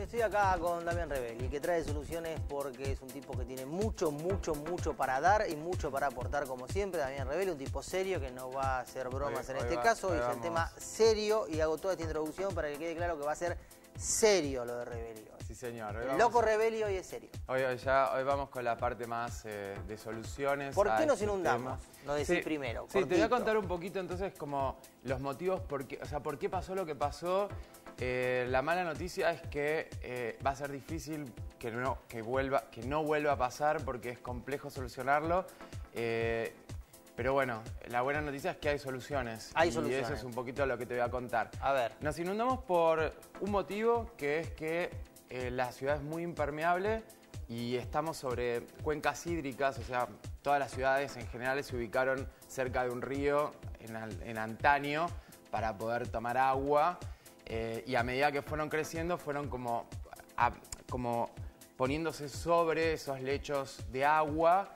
Estoy acá con Damián Rebelli, que trae soluciones porque es un tipo que tiene mucho para dar y mucho para aportar como siempre. Damián Rebelli, un tipo serio que no va a hacer bromas en este caso. Hoy es el tema serio y hago toda esta introducción para que quede claro que va a ser serio lo de Rebelli. Sí, señor. El loco Rebelli hoy es serio. Hoy vamos con la parte más de soluciones. ¿Por qué nos inundamos? No decís sí, primero. Sí, te voy a contar un poquito entonces como los motivos, por qué pasó lo que pasó. La mala noticia es que va a ser difícil que no vuelva a pasar porque es complejo solucionarlo. Pero bueno, la buena noticia es que hay soluciones. Hay soluciones. Y eso es un poquito lo que te voy a contar. A ver. Nos inundamos por un motivo que es que la ciudad es muy impermeable y estamos sobre cuencas hídricas, o sea, todas las ciudades en general se ubicaron cerca de un río en antaño para poder tomar agua y a medida que fueron creciendo fueron como poniéndose sobre esos lechos de agua,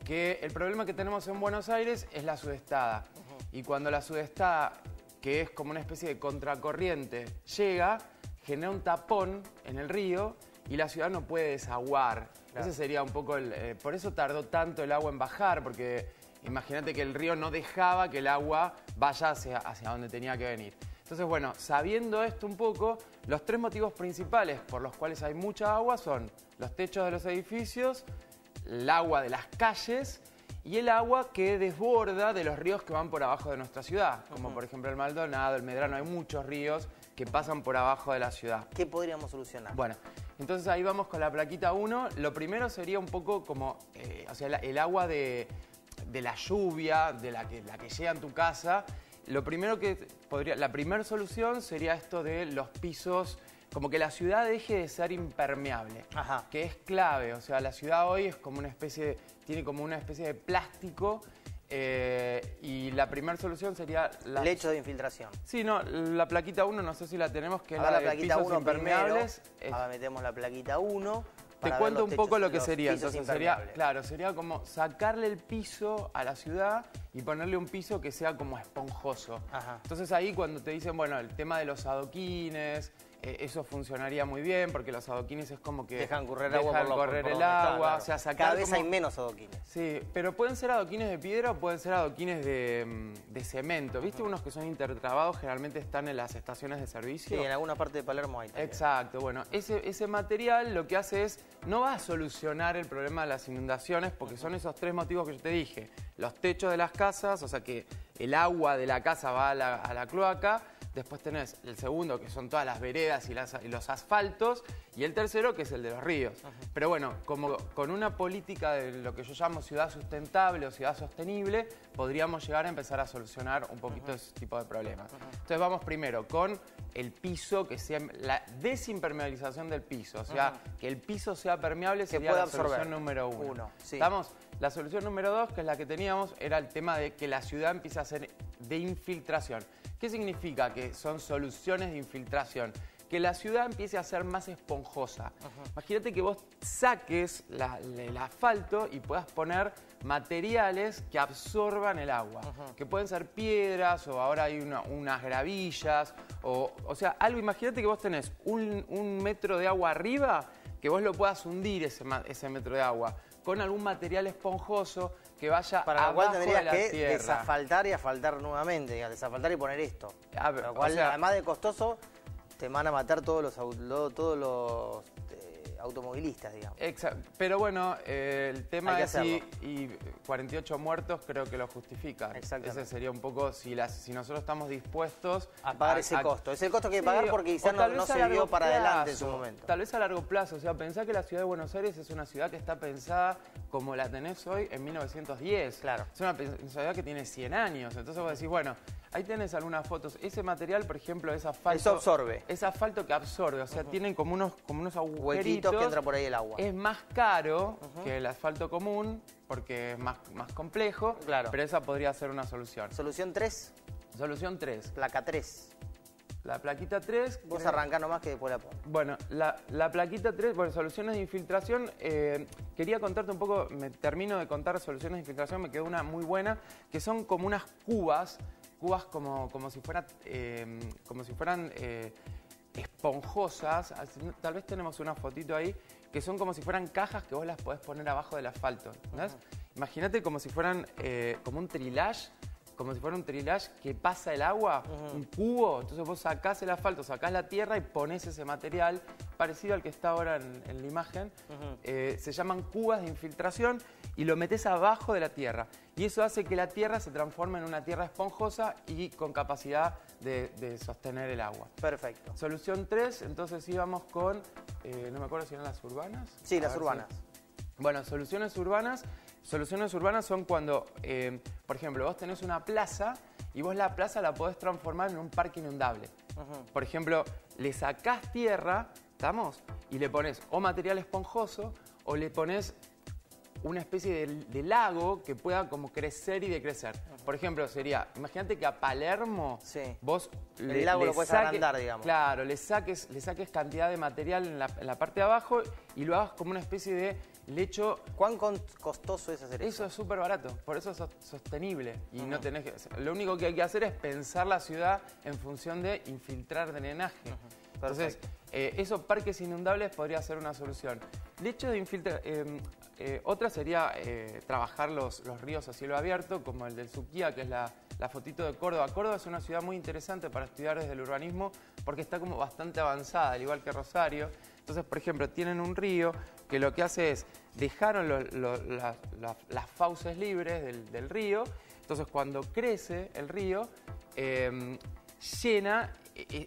que el problema que tenemos en Buenos Aires es la sudestada. Y cuando la sudestada, que es como una especie de contracorriente, llega, genera un tapón en el río y la ciudad no puede desaguar. Claro. Ese sería un poco por eso tardó tanto el agua en bajar, porque imagínate que el río no dejaba que el agua vaya hacia donde tenía que venir. Entonces, bueno, sabiendo esto un poco, los tres motivos principales por los cuales hay mucha agua son los techos de los edificios, el agua de las calles y el agua que desborda de los ríos que van por abajo de nuestra ciudad, como por ejemplo el Maldonado, el Medrano. Hay muchos ríos que pasan por abajo de la ciudad. ¿Qué podríamos solucionar? Bueno, entonces ahí vamos con la plaquita 1. Lo primero sería un poco como, el agua de la lluvia, de la que llega en tu casa. Lo primero la primera solución sería esto de los pisos, como que la ciudad deje de ser impermeable, que es clave. O sea, la ciudad hoy es como tiene como una especie de plástico y la primera solución sería... Lecho de infiltración. Sí, no, la plaquita 1 no sé si la tenemos, que es la de pisos 1 impermeables. Ahora metemos la plaquita 1. Te cuento un poco lo que sería. Entonces sería como sacarle el piso a la ciudad y ponerle un piso que sea como esponjoso. Entonces ahí cuando te dicen, bueno, el tema de los adoquines, eso funcionaría muy bien porque los adoquines es como que dejan correr el agua. Claro. O sea, cada vez hay menos adoquines. Sí, pero pueden ser adoquines de piedra o pueden ser adoquines de cemento. ¿Viste? Unos que son intertrabados, generalmente están en las estaciones de servicio. Sí, en alguna parte de Palermo hay también. Exacto, bueno, ese material lo que hace es, no va a solucionar el problema de las inundaciones porque son esos tres motivos que yo te dije. Los techos de las casas, o sea que el agua de la casa va a la cloaca. Después tenés el segundo, que son todas las veredas y los asfaltos, y el tercero, que es el de los ríos. Pero bueno, como con una política de lo que yo llamo ciudad sustentable o ciudad sostenible, podríamos llegar a empezar a solucionar un poquito ese tipo de problemas. Entonces vamos primero con el piso, que sea la desimpermeabilización del piso, o sea, que el piso sea permeable, sería la solución número 1. Sí. ¿Estamos? La solución número 2, que es la que teníamos, era el tema de que la ciudad empiece a hacer de infiltración. ¿Qué significa que son soluciones de infiltración? Que la ciudad empiece a ser más esponjosa. Imagínate que vos saques el asfalto y puedas poner materiales que absorban el agua. Que pueden ser piedras o ahora hay unas gravillas. O sea, algo, imagínate que vos tenés un metro de agua arriba, que vos lo puedas hundir ese metro de agua con algún material esponjoso que vaya para lo cual tendrías que tierra. Desasfaltar y asfaltar nuevamente, desasfaltar y poner esto. Lo cual, además de costoso, te van a matar todos los automovilistas, digamos. Exacto. Pero bueno, el tema es y 48 muertos creo que lo justifican. Ese sería un poco, si nosotros estamos dispuestos a pagar ese costo. Es el costo que hay que pagar porque quizás no se vio para adelante en su momento. Tal vez a largo plazo. O sea, pensá que la ciudad de Buenos Aires es una ciudad que está pensada como la tenés hoy en 1910. Claro. Es una ciudad que tiene 100 años. Entonces vos decís, bueno, ahí tenés algunas fotos. Ese material, por ejemplo, es asfalto. Eso absorbe. Es asfalto que absorbe. O sea, tienen como unos agujeritos que entra por ahí el agua. Es más caro que el asfalto común porque es más complejo, pero esa podría ser una solución. ¿Solución 3? Solución 3. Placa 3. La plaquita 3... Vos arrancá nomás que después la pongo. Bueno, la plaquita 3, bueno, soluciones de infiltración, quería contarte un poco, termino de contar soluciones de infiltración, me quedó una muy buena, que son como unas cubas como si fueran esponjosas, tal vez tenemos una fotito ahí, que son como si fueran cajas que vos las podés poner abajo del asfalto. ¿Entendés? Imagínate como si fueran como un trilage, como si fuera un trilage que pasa el agua, un cubo. Entonces vos sacás el asfalto, sacás la tierra y ponés ese material parecido al que está ahora en la imagen. Se llaman cubas de infiltración y lo metés abajo de la tierra. Y eso hace que la tierra se transforme en una tierra esponjosa y con capacidad de sostener el agua. Perfecto. Solución 3, entonces íbamos con, no me acuerdo si eran las urbanas. Sí, las urbanas. Bueno, soluciones urbanas son cuando, por ejemplo, vos tenés una plaza y vos la plaza la podés transformar en un parque inundable. Por ejemplo, le sacás tierra, ¿estamos? Y le pones o material esponjoso o le pones una especie de lago que pueda como crecer y decrecer. Por ejemplo, sería, imagínate que a Palermo vos el lago lo puedes agrandar, digamos. Claro, le saques cantidad de material en la parte de abajo y lo hagas como una especie de lecho. ¿Cuán costoso es hacer eso? Eso es súper barato, por eso es sostenible. Y no tenés lo único que hay que hacer es pensar la ciudad en función de infiltrar drenaje. Entonces, esos parques inundables podría ser una solución. Lecho de infiltrar. Otra sería trabajar los ríos a cielo abierto, como el del Suquía, que es la fotito de Córdoba. Córdoba es una ciudad muy interesante para estudiar desde el urbanismo porque está como bastante avanzada, al igual que Rosario. Entonces, por ejemplo, tienen un río que lo que hace es, dejaron las fauces libres del río, entonces cuando crece el río, llena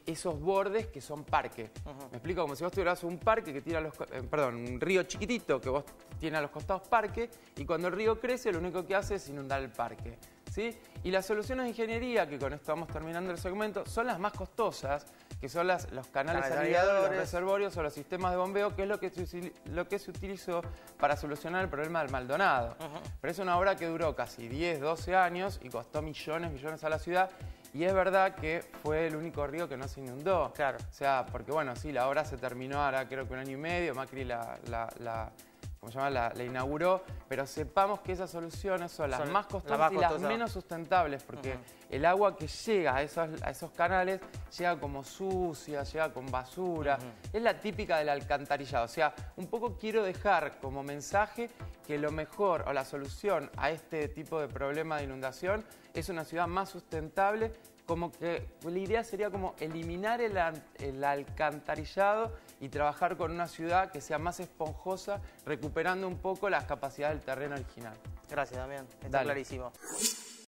esos bordes que son parque. Me explico, como si vos tuvieras un parque que tiene un río chiquitito que vos tiene a los costados parque, y cuando el río crece lo único que hace es inundar el parque. ¿Sí? Y las soluciones de ingeniería, que con esto vamos terminando el segmento, son las más costosas, que son los canales aliviadores, los reservorios o los sistemas de bombeo, que es lo que se utilizó para solucionar el problema del Maldonado. Pero es una obra que duró casi 10, 12 años y costó millones a la ciudad. Y es verdad que fue el único río que no se inundó. Claro. O sea, porque bueno, sí, la obra se terminó ahora creo que 1 año y medio, Macri la inauguró, pero sepamos que esas soluciones son las más costosas y las menos sustentables, porque el agua que llega a esos canales llega como sucia, llega con basura. Es la típica del alcantarillado. O sea, un poco quiero dejar como mensaje que lo mejor o la solución a este tipo de problema de inundación es una ciudad más sustentable. Como que la idea sería como eliminar el alcantarillado y trabajar con una ciudad que sea más esponjosa, recuperando un poco las capacidades del terreno original. Gracias, Damián. Está clarísimo.